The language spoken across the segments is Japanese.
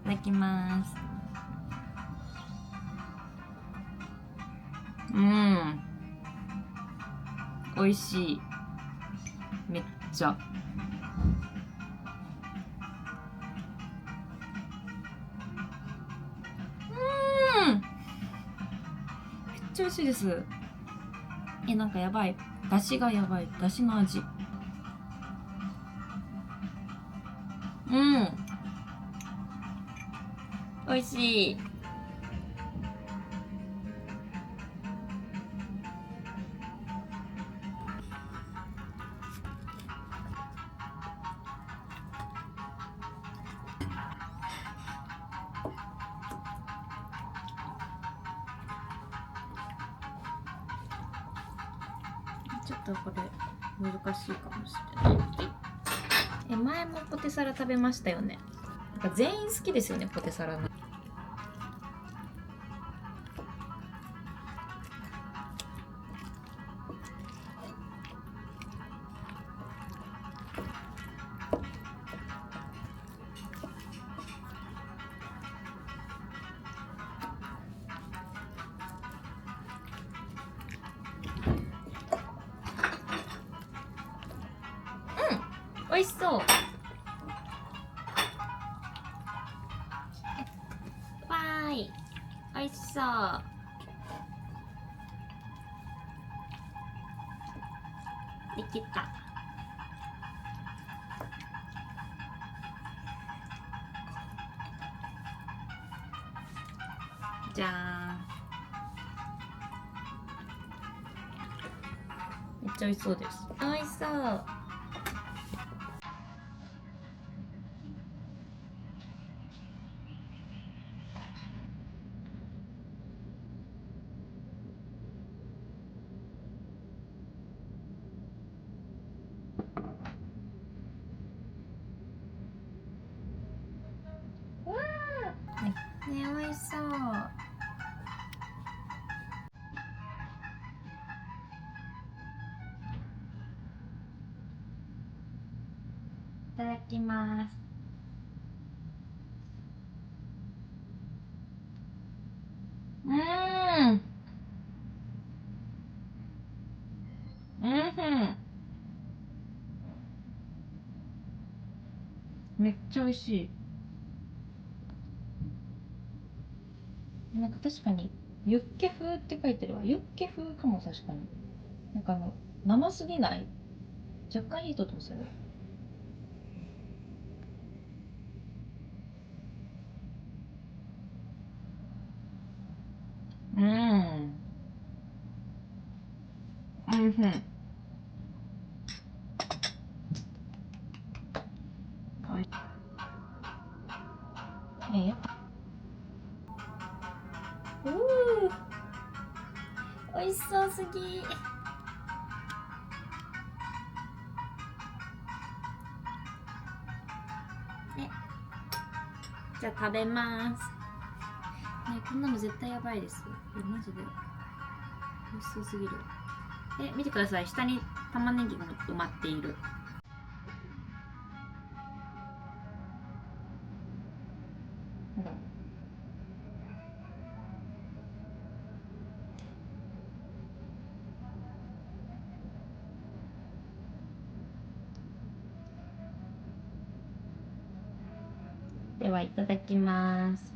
だきます。美味しい。めっちゃ。めっちゃ美味しいです。なんかやばい。出汁がやばい。出汁の味。美味しい。ちょっとこれ難しいかもしれない。前もポテサラ食べましたよね。なんか全員好きですよね、ポテサラの。美味しそう。わーい、美味しそう。できた。じゃーん。めっちゃ美味しそうです。美味しそう。ね、美味しそう。いただきます。めっちゃ美味しい。なんか確かにユッケ風って書いてるわ。ユッケ風かも。確かになんか生すぎない。若干火通ってますよね。やっぱ美味しそうすぎ。じゃあ食べます。こんなの絶対やばいです。マジで美味しそうすぎる。見てください。下に玉ねぎが埋まっている。ではいただきます。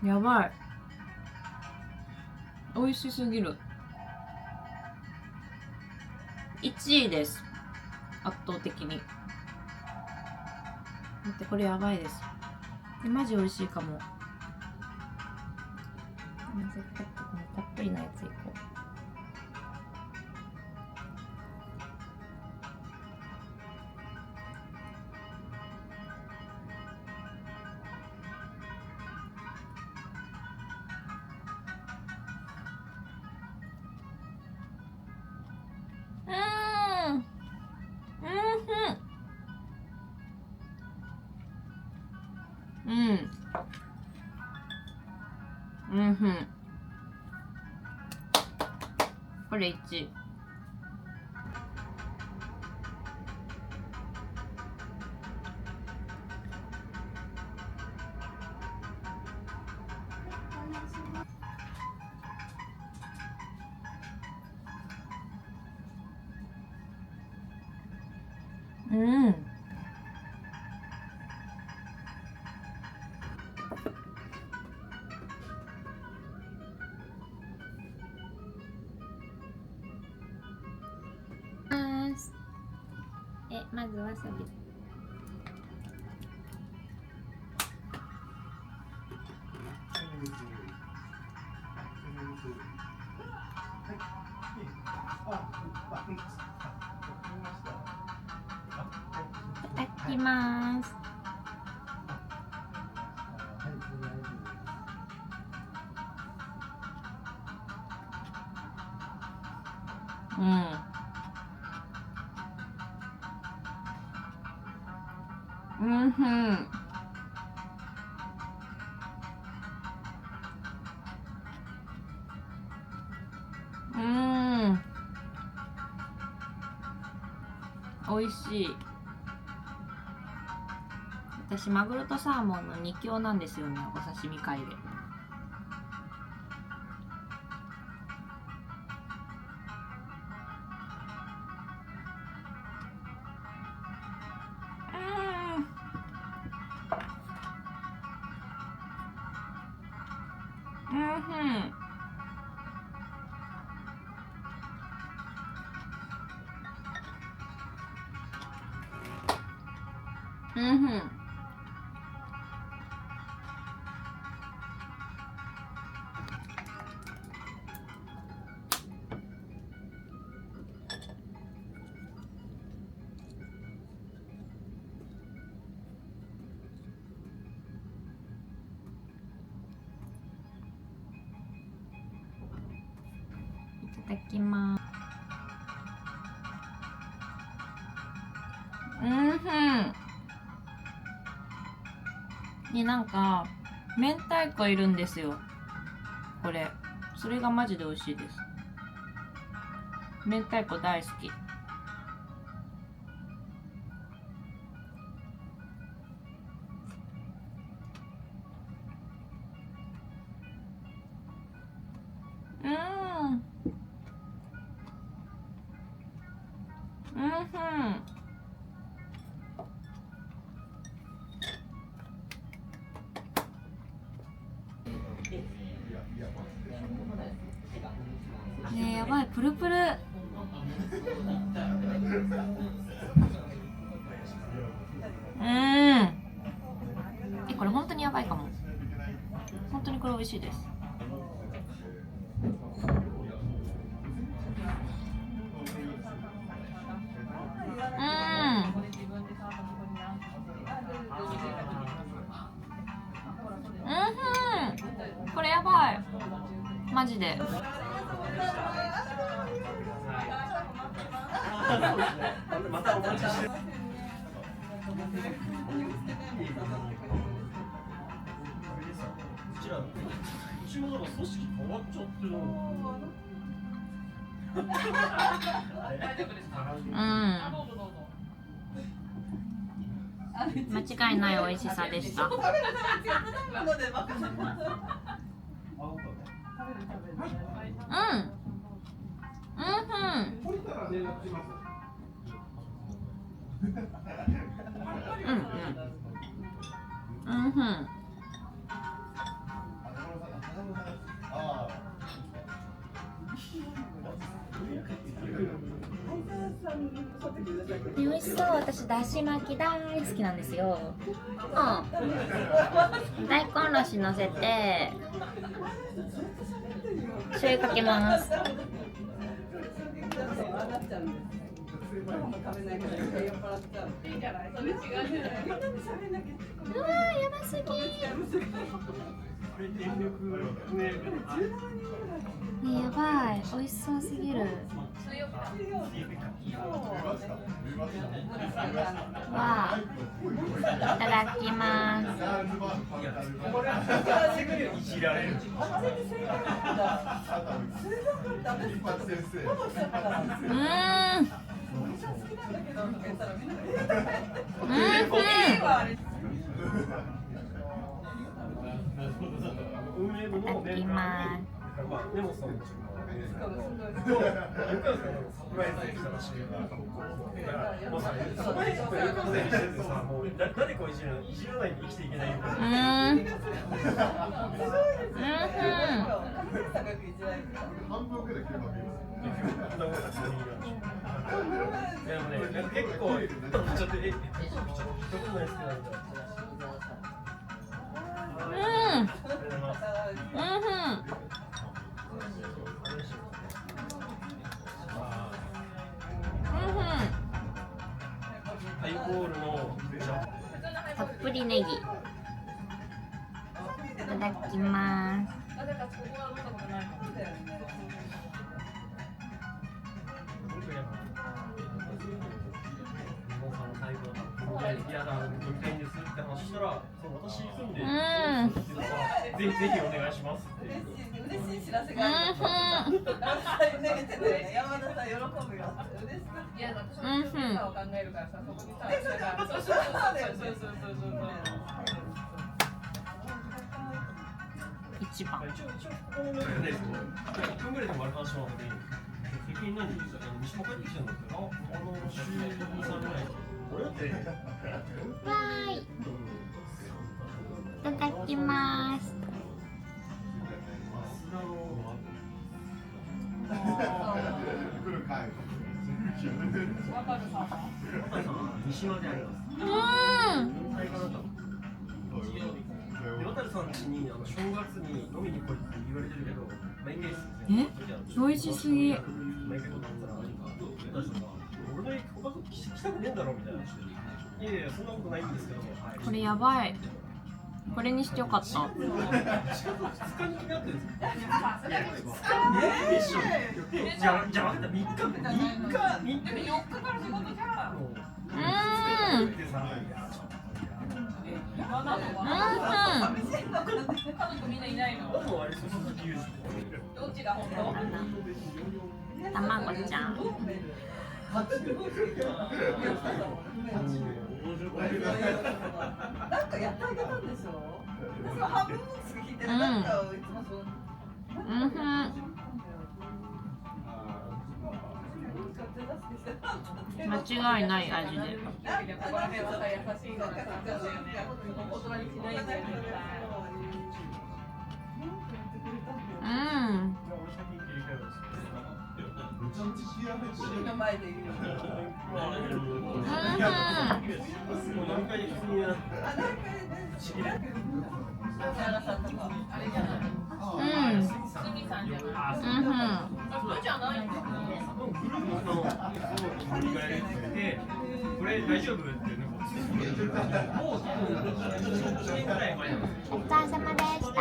やばい。美味しすぎる。1位です。圧倒的に。待って、これやばいです。マジ美味しいかも。絶対このたっぷりなやついこう。うんふん。これ1。うん。まずわさび。いただきます。うん。うんふん。美味しい。私マグロとサーモンの二強なんですよね、お刺身界で。うんふん。いただきます。うんふん。になんか明太子いるんですよ。これ。それがマジで美味しいです。明太子大好き。うんふん。ねえ、やばい、プルプル。これ本当にやばいかも。本当にこれ美味しいです。これやばい。マジで。またお待ちしてる。うちもなんか組織変わっちゃってる。間違いない美味しさでした。美味しそう。私だし巻き大好きなんですよ。大根おろしのせて醤油かけます。うわー、やばすぎ。ね、やばい、美味しそうすぎる。わあ、いただきます。これはすぐいじられる。運営部のメンバーに、根本さんもサプライズで来たらしくて、もうさ、そこで横でしててさ、もう誰かをいじらないと生きていけないよ。半分ぐらい切るわけよ。でもね、結構、ちょっと、どこまで好きなんだ。ハイボールのたっぷりネギいただきます。嫌だ、飲みたいんですって話したら、私住んで、ぜひお願いしますって。嬉しい知らせがある。山田さん喜ぶよ。いや、私も調査を考えるからさ、そこにさ、そう。一番。一応この中で1分ぐらいでもある話なので、責任何？西も帰ってきてるのって、週2、3ぐらい。わーい。いただきます。渡さん家に正月に飲みに来いって言われてるけど、美味しすぎ。俺の他と来たくねえんだろみたいな。いやそんなことないんですけども。これやばい。これにしてよかった。じゃあ分かった。3日から仕事じゃん。家族みんないないの？どっちが本当？卵ちゃん。なんかやってあげたんでしょ？半分ずつ聞いてる。なんかいつもそう。間違いない味で。ここら辺はさ優しいからさ、お断りしないんだよね。の前で言う。これ大丈夫っていうのをお疲れ様でした。